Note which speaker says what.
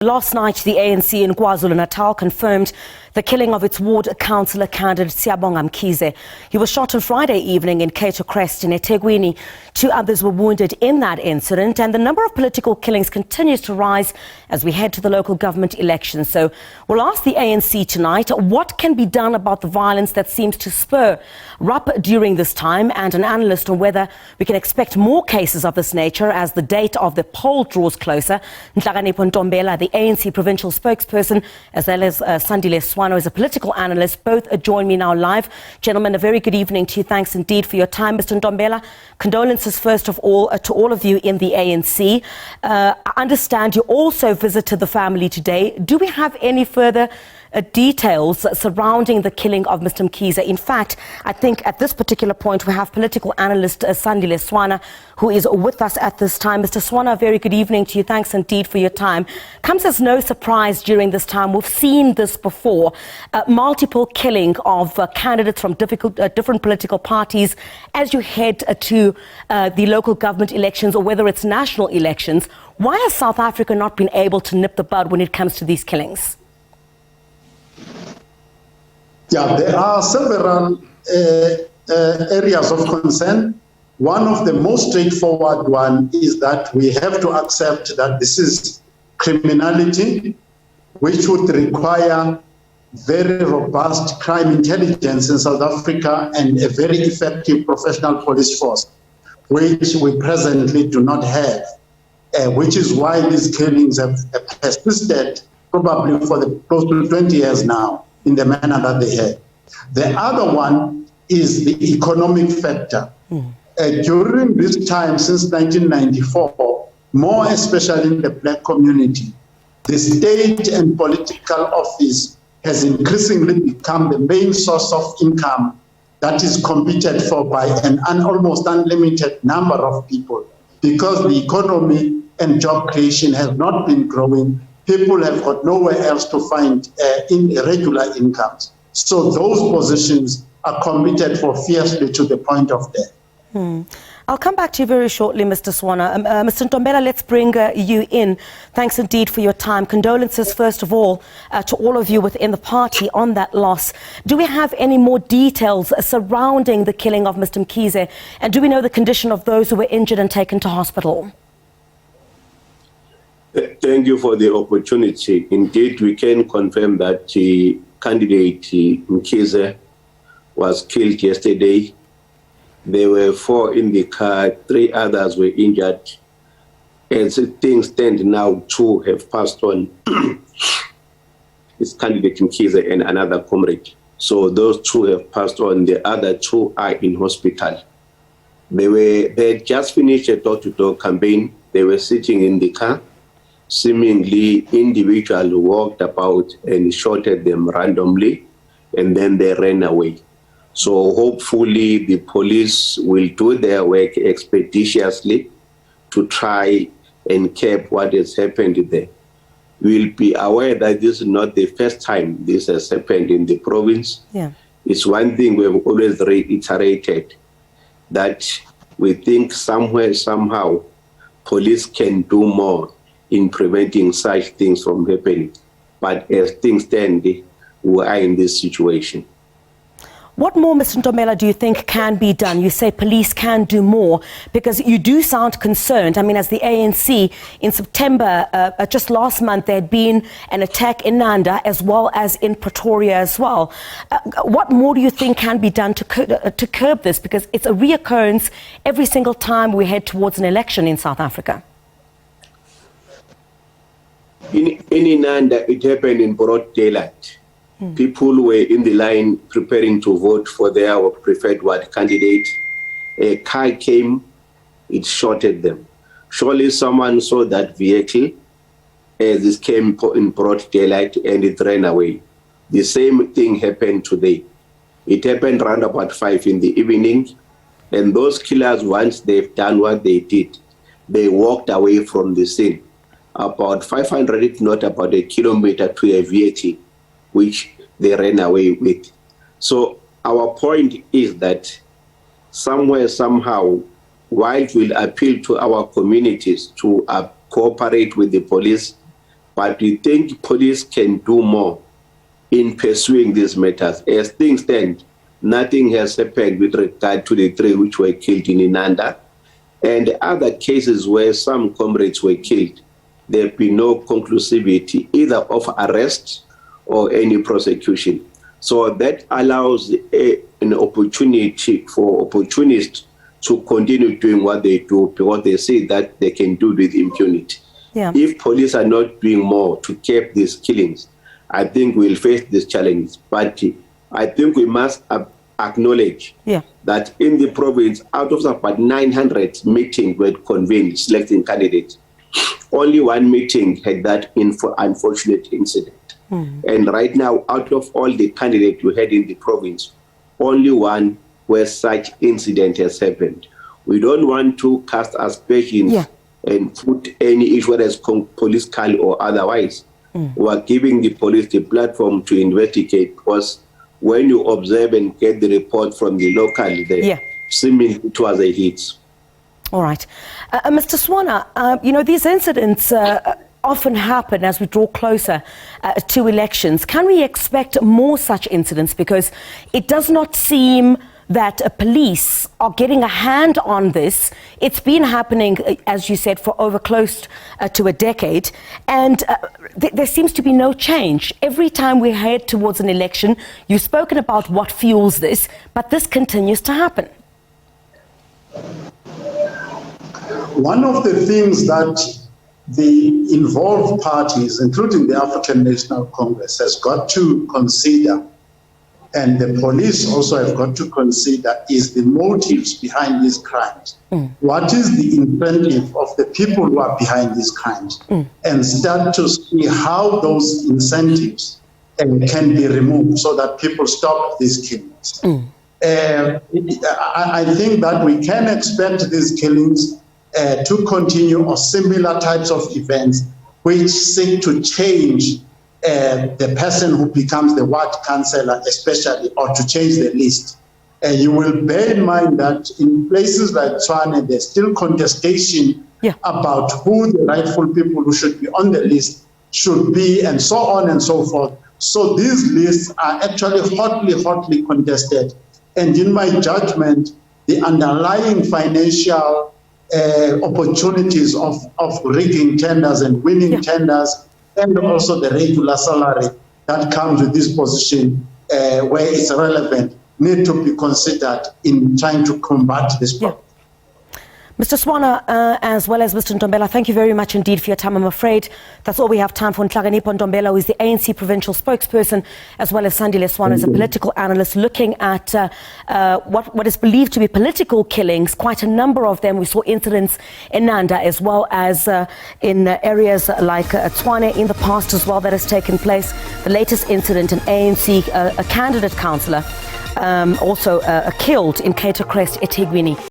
Speaker 1: Last night, the ANC in KwaZulu-Natal confirmed the killing of its ward councillor candidate Siyabonga Mkhize. He was shot on Friday evening in Cato Crest in eThekwini. 2 others were wounded in that incident, and the number of political killings continues to rise as we head to the local government elections. So we'll ask the ANC tonight what can be done about the violence that seems to spur up during this time, and an analyst on whether we can expect more cases of this nature as the date of the poll draws closer. Nhlakanipho Ntombela, the ANC Provincial spokesperson, as well as Sandile Swana is a political analyst. Both join me now live. Gentlemen, a very good evening to you. Thanks indeed for your time. Mr. Ntombela, condolences first of all to all of you in the ANC. I understand you also visited the family today. Do we have any further details surrounding the killing of Mr. Mkhize? In fact, I think at this particular point we have political analyst Sandile Swana, who is with us at this time. Mr. Swana, a very good evening to you. Thanks indeed for your time. Comes as no surprise during this time. We've seen this before. Multiple killing of candidates from different political parties as you head to the local government elections, or whether it's national elections. Why has South Africa not been able to nip the bud when it comes to these killings?
Speaker 2: Yeah, there are several areas of concern. One of the most straightforward one is that we have to accept that this is criminality, which would require very robust crime intelligence in South Africa and a very effective professional police force, which we presently do not have, which is why these killings have persisted probably for close to 20 years now, in the manner that they had. The other one is the economic factor. During this time, since 1994, more especially in the black community, the state and political office has increasingly become the main source of income that is competed for by an almost unlimited number of people. Because the economy and job creation has not been growing, people have got nowhere else to find irregular incomes. So those positions are committed for fiercely to the point of death.
Speaker 1: I'll come back to you very shortly, Mr. Swana. Mr. Ntombela, let's bring you in. Thanks indeed for your time. Condolences, first of all, to all of you within the party on that loss. Do we have any more details surrounding the killing of Mr. Mkhize? And do we know the condition of those who were injured and taken to hospital?
Speaker 3: Thank you for the opportunity. Indeed, we can confirm that the candidate Mkhize was killed yesterday. There were 4 in the car, 3 others were injured. As things stand now, 2 have passed on. It's candidate Mkhize and another comrade. So those 2 have passed on. The other 2 are in hospital. They had just finished a door-to-door campaign. They were sitting in the car. Seemingly individual walked about and shot at them randomly, and then they ran away. So hopefully the police will do their work expeditiously to try and cap what has happened there. We'll be aware that this is not the first time this has happened in the province.
Speaker 1: Yeah.
Speaker 3: It's one thing we've always reiterated, that we think somewhere, somehow, police can do more in preventing such things from happening. But as things stand, we are in this situation.
Speaker 1: What more, Mr. Ntombela, do you think can be done? You say police can do more, because you do sound concerned. I mean, as the ANC, in September, just last month, there had been an attack in Nanda as well as in Pretoria as well. What more do you think can be done to curb this? Because it's a reoccurrence every single time we head towards an election in South Africa.
Speaker 3: In Nanda, it happened in broad daylight. People were in the line preparing to vote for their preferred candidate. A car came, it shot at them. Surely someone saw that vehicle as it came in broad daylight and it ran away. The same thing happened today. It happened around about 5 in the evening, and those killers, once they've done what they did, they walked away from the scene. About 500, if not about a kilometer, to a vehicle, which they ran away with. So our point is that somewhere, somehow, while we'll appeal to our communities to cooperate with the police, but we think police can do more in pursuing these matters. As things stand, nothing has happened with regard to the 3 which were killed in Inanda, and other cases where some comrades were killed. There have been no conclusivity either of arrest or any prosecution. So that allows an opportunity for opportunists to continue doing what they do, because they say that they can do it with impunity.
Speaker 1: Yeah.
Speaker 3: If police are not doing more to curb these killings, I think we'll face these challenges. But I think we must acknowledge that in the province, out of about 900 meetings were convened selecting candidates, only 1 meeting had that unfortunate incident. And right now, out of all the candidates we had in the province, only 1 where such incident has happened. We don't want to cast aspersions and put any issue, whether it's political or otherwise. We are giving the police the platform to investigate, because when you observe and get the report from the local, seemingly it was a hit.
Speaker 1: All right. Mr. Swana, these incidents often happen as we draw closer to elections. Can we expect more such incidents? Because it does not seem that police are getting a hand on this. It's been happening, as you said, for over close to a decade, and there seems to be no change. Every time we head towards an election, you've spoken about what fuels this, but this continues to happen.
Speaker 2: One of the things that the involved parties, including the African National Congress, has got to consider, and the police also have got to consider, is the motives behind these crimes. What is the incentive of the people who are behind these crimes? And start to see how those incentives can be removed so that people stop these killings. I think that we can expect these killings to continue, or similar types of events which seek to change the person who becomes the ward councillor, especially, or to change the list. You will bear in mind that in places like Swana, there's still contestation about who the rightful people who should be on the list should be, and so on and so forth. So these lists are actually hotly contested. And in my judgment, the underlying financial opportunities of rigging tenders and winning tenders, and also the regular salary that comes with this position where it's relevant, need to be considered in trying to combat this problem.
Speaker 1: Mr. Swana, as well as Mr. Ntombela, thank you very much indeed for your time. I'm afraid that's all we have time for. Nhlakanipho Ntombela, who is the ANC Provincial spokesperson, as well as Sandile Swana, is a political analyst, looking at what is believed to be political killings, quite a number of them. We saw incidents in Nanda, as well as in areas like Swana in the past as well, that has taken place. The latest incident, an ANC a candidate councillor also killed in Cato Crest, eThekwini.